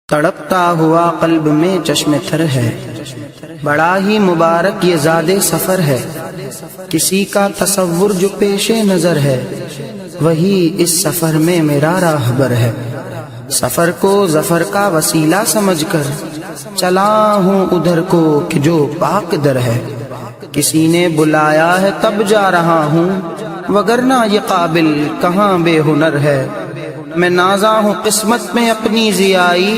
تڑپتا ہوا قلب میں چشم تر ہے، بڑا ہی مبارک یہ زاد سفر ہے۔ کسی کا تصور جو پیش نظر ہے، وہی اس سفر میں میرا راہبر ہے۔ سفر کو ظفر کا وسیلہ سمجھ کر چلا ہوں ادھر کو کہ جو پاک در ہے۔ کسی نے بلایا ہے تب جا رہا ہوں، وگرنہ یہ قابل کہاں بے ہنر ہے۔ میں نازا ہوں قسمت میں اپنی ضیائی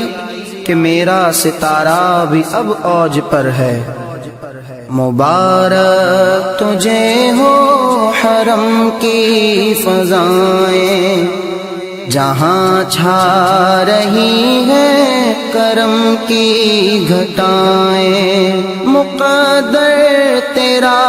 کہ میرا ستارہ بھی اب اوج پر ہے۔ مبارک تجھے ہو حرم کی فضائیں، جہاں چھا رہی ہے کرم کی گھٹائیں۔ مقدر تیرا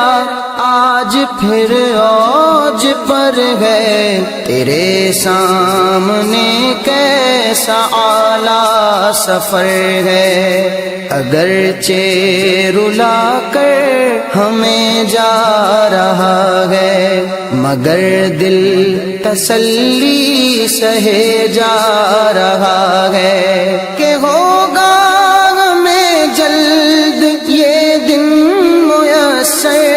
آج پھر اوج پر ہے، تیرے سامنے کیسا اعلیٰ سفر ہے۔ اگرچہ رلا کر ہمیں جا رہا ہے، مگر دل تسلی سہے جا رہا ہے کہ ہوگا ہمیں جلد یہ دن میسر۔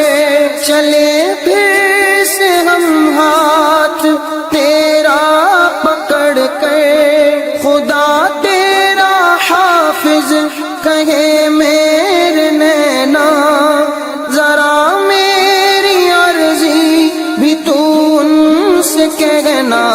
چلے پھر سے ہم ہاتھ تیرا پکڑ کر، خدا تیرا حافظ کہے میرے نینا۔ ذرا میری عرضی بھی تو ان سے کہنا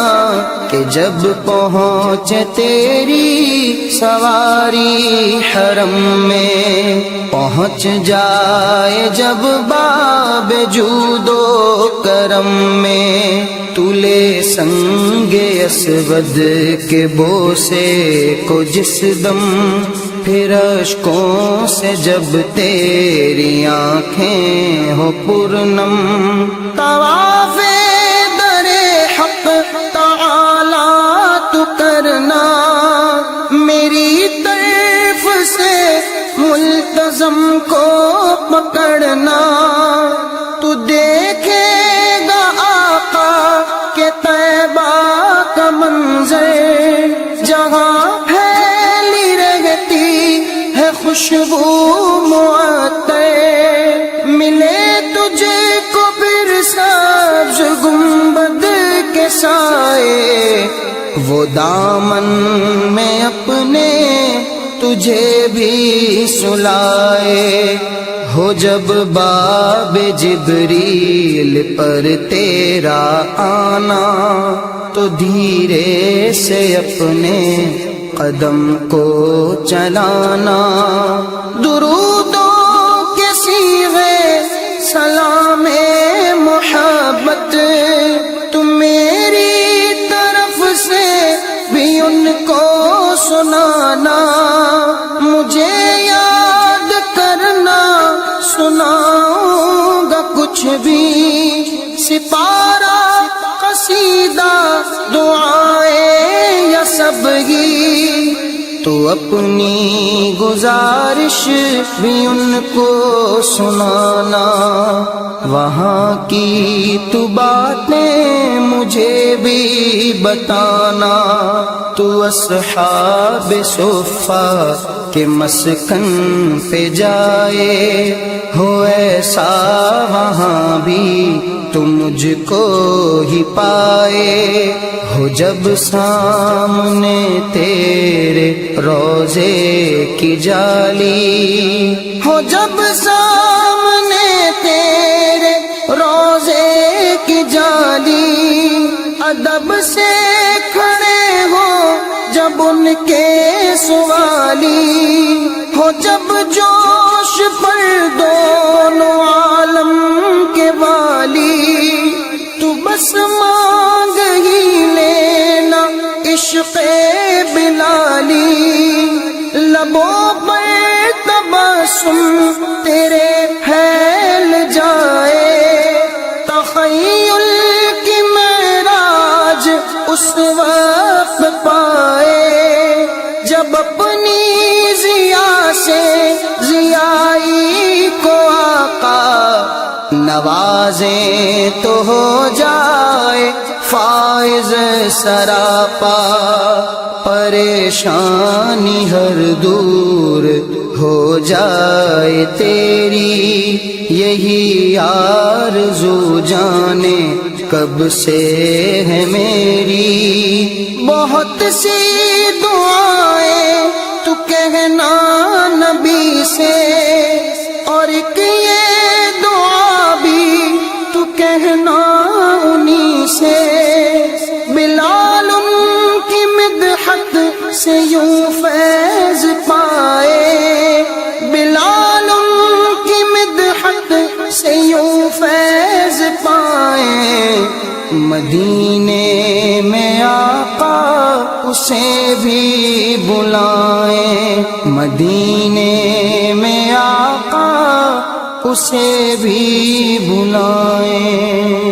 کہ جب پہنچے تیری سواری حرم میں، پہنچ جائے جب باب جود و کرم میں، تلے سنگ اسود کے بوسے کو جس دم، پھر اشکوں سے جب تیری آنکھیں ہو پرنم۔ طواف در حق تعالی تو کرنا، میری طرف سے ملتزم کو پکڑنا۔ تو دیکھے گا آقا کے طیبہ کا منظر، جہاں پھیلی رہتی ہے خوشبو معطر۔ ملے تجھے کو پھر سبز گنبد کے سائے، وہ دامن میں اپنے تجھے بھی سلائے۔ ہو جب باب جبریل پر تیرا آنا، تو دھیرے سے اپنے قدم کو چلانا۔ درودوں کے صیغے سلام محبت تم میری طرف سے بھی ان کو سنانا۔ مجھے یاد کرنا، سناؤں گا کچھ بھی سپارہ قصیدہ دعائیں یا سب ہی۔ تو اپنی گزارش بھی ان کو سنانا، وہاں کی تو باتیں مجھے بھی بتانا۔ تو اصحاب صفہ کے مسکن پہ جائے، ہو ایسا وہاں بھی تو مجھ کو ہی پائے۔ ہو جب سامنے تیرے روضے کی جالی، ہو جب سامنے تیرے روضے کی جالی، ادب سے کھڑے ہو جب ان کے سوالی، ہو جب جوش پر دونوں عالم کے والی، تو بس مانگ ہی لینا عشق بلالی۔ لبوں پر تبسم تیرے پھیل جائے، تخیل کی معراج اس وقت پائے، جب اپنی ضیا سے ضیائی کو آقا نوازیں تو ہو جائے فائز سراپا۔ پریشانی ہر دور ہو جائے تیری، یہی آرزو جانے کب سے ہے میری۔ بہت سی دعائیں تو کہنا نبی سے، اور ایک یہ دعا بھی تو کہنا انہی سے۔ بلال ان کی مدحت سے یوں فیض پائے، بلال ان کی مدحت سے یوں فیض پائے۔ مدینے میں آقا اسے بھی بلائیں، مدینے میں آقا اسے بھی بلائیں۔